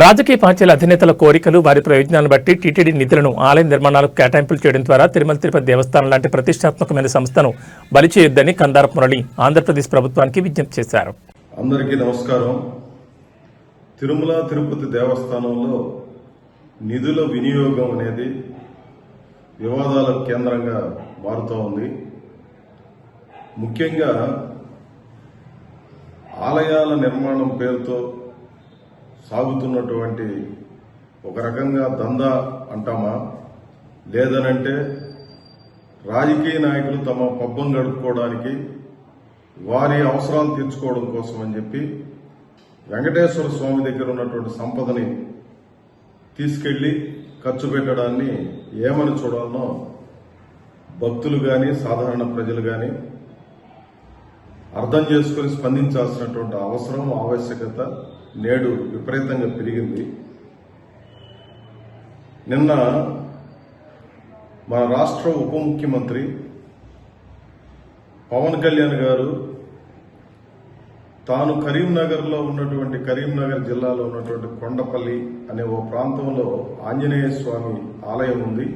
రాజకీయ పార్టీల అధినేతల కోరికలు వారి ప్రయోజనాలను బట్టి టీటీడీ నిధులను ఆలయ నిర్మాణాలకు కేటాయింపులు చేయడం ద్వారా తిరుమల తిరుపతి దేవస్థానం లాంటి ప్రతిష్టాత్మకమైన సంస్థను బలి చేయొద్దని కందారపు మురళి ఆంధ్రప్రదేశ్ ప్రభుత్వానికి విజ్ఞప్తి చేశారు. అందరికీ నమస్కారం. తిరుమల తిరుపతి దేవస్థానంలో నిధుల వినియోగం అనేది వివాదాల కేంద్రంగా మారుతూ ఉంది. ముఖ్యంగా ఆలయాల నిర్మాణం పేరుతో సాగుతున్నటువంటి ఒక రకంగా దందా అంటామా, లేదనంటే రాజకీయ నాయకులు తమ పబ్బం గడుపుకోవడానికి వారి అవసరాలు తీర్చుకోవడం కోసం అని చెప్పి వెంకటేశ్వర స్వామి దగ్గర ఉన్నటువంటి సంపదని తీసుకెళ్లి ఖర్చు పెట్టడాన్ని ఏమని చూడాలనో భక్తులు కానీ సాధారణ ప్రజలు కానీ అర్థం చేసుకుని స్పందించాల్సినటువంటి అవసరం, ఆవశ్యకత నేడు విపరీతంగా పెరిగింది. నిన్న మన రాష్ట్ర ఉప ముఖ్యమంత్రి పవన్ కళ్యాణ్ గారు తాను కరీంనగర్లో ఉన్నటువంటి కరీంనగర్ జిల్లాలో ఉన్నటువంటి కొండపల్లి అనే ఓ ప్రాంతంలో ఆంజనేయ స్వామి ఆలయం ఉంది.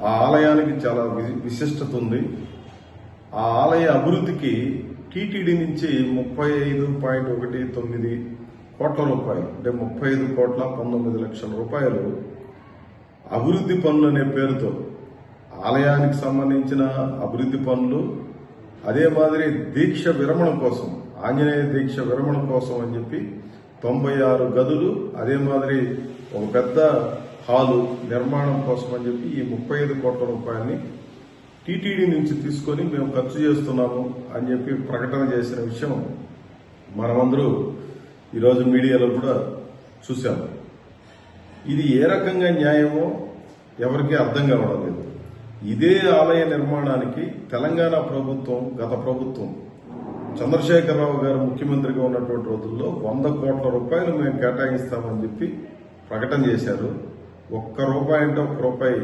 ఆ ఆలయానికి చాలా విశిష్టత ఉంది. ఆ ఆలయ అభివృద్ధికి టీటీడీ నుంచి 35.19 కోట్ల రూపాయలు, అంటే 35,19,00,000 రూపాయలు అభివృద్ధి పనులు అనే పేరుతో ఆలయానికి సంబంధించిన అభివృద్ధి పనులు, అదే మాదిరి దీక్ష విరమణ కోసం, ఆంజనేయ దీక్ష విరమణ కోసం అని చెప్పి 96 గదులు, అదే మాదిరి ఒక పెద్ద హాలు నిర్మాణం కోసం అని చెప్పి ఈ 35 కోట్ల రూపాయలని టీటీడీ నుంచి తీసుకొని మేము ఖర్చు చేస్తున్నాము అని చెప్పి ప్రకటన చేసిన విషయం మనమందరూ ఈరోజు మీడియాలో కూడా చూశాము. ఇది ఏ రకంగా న్యాయమో ఎవరికీ అర్థం కావడం లేదు. ఇదే ఆలయ నిర్మాణానికి తెలంగాణ ప్రభుత్వం, గత ప్రభుత్వం చంద్రశేఖరరావు గారు ముఖ్యమంత్రిగా ఉన్నటువంటి రోజుల్లో 100 కోట్ల రూపాయలు మేము కేటాయిస్తామని చెప్పి ప్రకటన చేశారు. ఒక్క రూపాయి అంటే ఒక్క రూపాయి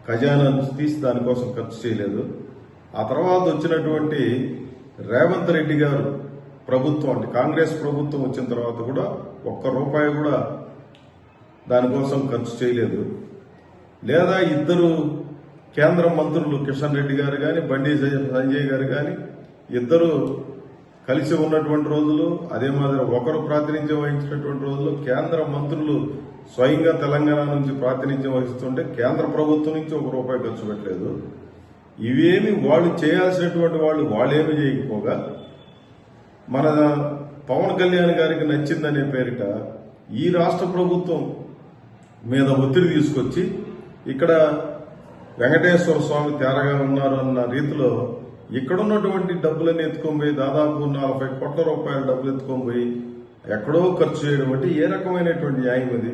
ఖజానా తీసి దానికోసం ఖర్చు చేయలేదు. ఆ తర్వాత వచ్చినటువంటి రేవంత్ రెడ్డి గారు ప్రభుత్వం, అంటే కాంగ్రెస్ ప్రభుత్వం వచ్చిన తర్వాత కూడా ఒక్క రూపాయి కూడా దానికోసం ఖర్చు చేయలేదు. లేదా ఇద్దరు కేంద్ర మంత్రులు కిషన్ రెడ్డి గారు కానీ, బండి సంజయ్ గారు కానీ ఇద్దరు కలిసి ఉన్నటువంటి రోజులు, అదే మాదిరి ఒకరు ప్రాతినిధ్యం వహించినటువంటి రోజులు కేంద్ర మంత్రులు స్వయంగా తెలంగాణ నుంచి ప్రాతినిధ్యం వహిస్తుంటే కేంద్ర ప్రభుత్వం నుంచి ఒక రూపాయి ఖర్చు పెట్టలేదు. ఇవేమి వాళ్ళు చేయాల్సినటువంటి వాళ్ళేమి చేయకపోగా మన పవన్ కళ్యాణ్ గారికి నచ్చిందనే పేరిట ఈ రాష్ట్ర ప్రభుత్వం మీద ఒత్తిడి తీసుకొచ్చి ఇక్కడ వెంకటేశ్వర స్వామి తేరగా ఉన్నారు అన్న రీతిలో ఇక్కడున్నటువంటి డబ్బులన్నీ ఎత్తుకొని పోయి దాదాపు 40 కోట్ల రూపాయల డబ్బులు ఎత్తుకొని పోయి ఎక్కడో ఖర్చు చేయడం అంటే ఏ రకమైనటువంటి న్యాయం అది?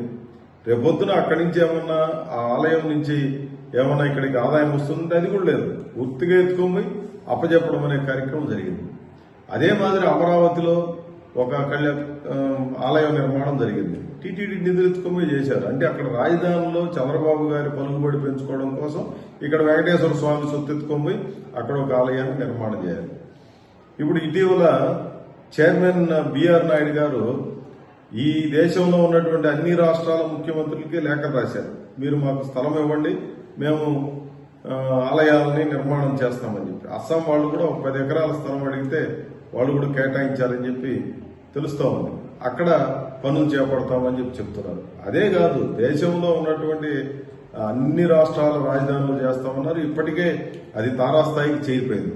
రేపొద్దున అక్కడి నుంచి ఏమన్నా ఆ ఆలయం నుంచి ఏమన్నా ఇక్కడికి ఆదాయం వస్తుందంటే అది కూడా లేదు. పూర్తిగా ఎత్తుకొని పోయి అప్పచెప్పడం అనే కార్యక్రమం జరిగింది. అదే మాదిరి అమరావతిలో ఒక ఆలయ నిర్మాణం జరిగింది. టీటీడీ నిధులు ఎత్తుకొని చేశారు. అంటే అక్కడ రాజధానిలో చంద్రబాబు గారి పలుకుబడి పెంచుకోవడం కోసం ఇక్కడ వెంకటేశ్వర స్వామి సొత్తు ఎత్తుకొని అక్కడ ఒక ఆలయాన్ని నిర్మాణం చేయాలి. ఇప్పుడు ఇటీవల చైర్మన్ బిఆర్ నాయుడు గారు ఈ దేశంలో ఉన్నటువంటి అన్ని రాష్ట్రాల ముఖ్యమంత్రులకి లేఖలు రాశారు. మీరు మాకు స్థలం ఇవ్వండి, మేము ఆలయాలని నిర్మాణం చేస్తామని చెప్పి. అస్సాం వాళ్ళు కూడా ఒక 10 ఎకరాల స్థలం అడిగితే వాళ్ళు కూడా కేటాయించాలని చెప్పి తెలుస్తూ ఉంది. అక్కడ పనులు చేపడతామని చెప్పి చెప్తున్నారు. అదే కాదు, దేశంలో ఉన్నటువంటి అన్ని రాష్ట్రాల రాజధానులు చేస్తామన్నారు. ఇప్పటికే అది తారాస్థాయికి చేరిపోయింది.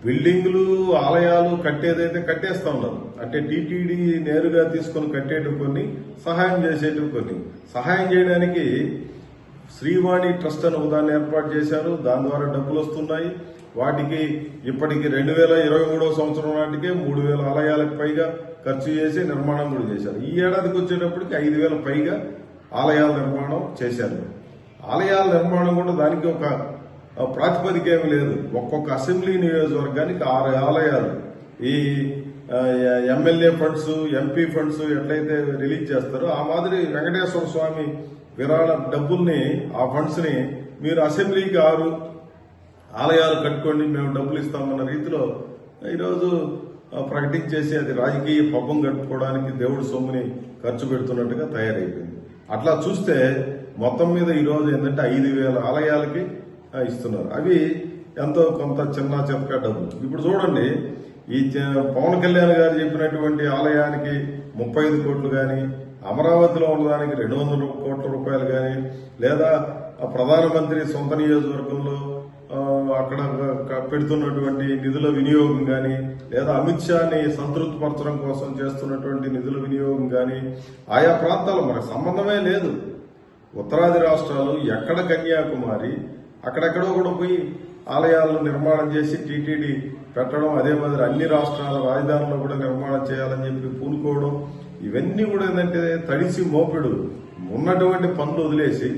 బిల్డింగులు, ఆలయాలు కట్టేదైతే కట్టేస్తా ఉన్నారు. అంటే టీటీడీ నేరుగా తీసుకొని కట్టేటివి కొన్ని, సహాయం చేసేటివి కొన్ని. సహాయం చేయడానికి శ్రీవాణి ట్రస్ట్ అని ఉదాహరణ ఏర్పాటు చేశారు. దాని ద్వారా డబ్బులు వస్తున్నాయి. వాటికి ఇప్పటికి 2023 సంవత్సరం నాటికే 3,000 ఆలయాలకు పైగా ఖర్చు చేసి నిర్మాణం కూడా చేశారు. ఈ ఏడాదికి వచ్చేటప్పటికి 5,000 పైగా ఆలయాల నిర్మాణం చేశారు. ఆలయాల నిర్మాణం కూడా దానికి ఒక ప్రాతిపదిక ఏమీ లేదు. ఒక్కొక్క అసెంబ్లీ నియోజకవర్గానికి 6 ఆలయాలు ఈ ఎమ్మెల్యే ఫండ్స్, ఎంపీ ఫండ్స్ ఎట్లయితే రిలీజ్ చేస్తారో ఆ మాదిరి వెంకటేశ్వర స్వామి విరాళ డబ్బుల్ని, ఆ ఫండ్స్ ని మీరు అసెంబ్లీకి 6 ఆలయాలు కట్టుకోండి మేము డబ్బులు ఇస్తామన్న రీతిలో ఈరోజు ప్రకటించేసి అది రాజకీయ పబ్బం గడుపుకోవడానికి దేవుడి సొమ్ముని ఖర్చు పెడుతున్నట్టుగా తయారైపోయింది. అట్లా చూస్తే మొత్తం మీద ఈరోజు ఏంటంటే 5,000 ఆలయాలకి ఇస్తున్నారు. అవి ఎంతో కొంత చిన్న చితక డబ్బు. ఇప్పుడు చూడండి, ఈ పవన్ కళ్యాణ్ గారు చెప్పినటువంటి ఆలయానికి 35 కోట్లు కానీ, అమరావతిలో ఉన్నదానికి 200 కోట్ల రూపాయలు కానీ, లేదా ప్రధానమంత్రి సొంత నియోజకవర్గంలో అక్కడ పెడుతున్నటువంటి నిధుల వినియోగం కానీ, లేదా అమిత్ షాని సంతృప్తిపరచడం కోసం చేస్తున్నటువంటి నిధుల వినియోగం కానీ, ఆయా ప్రాంతాలు మనకు సంబంధమే లేదు. ఉత్తరాది రాష్ట్రాలు ఎక్కడ కన్యాకుమారి అక్కడెక్కడో కూడా పోయి ఆలయాలను నిర్మాణం చేసి టీటీడీ పెట్టడం, అదే మాదిరి అన్ని రాష్ట్రాల రాజధానిలో కూడా నిర్మాణం చేయాలని చెప్పి పూనుకోవడం, ఇవన్నీ కూడా ఏంటంటే తడిసి మోపెడు ఉన్నటువంటి పనులు వదిలేసి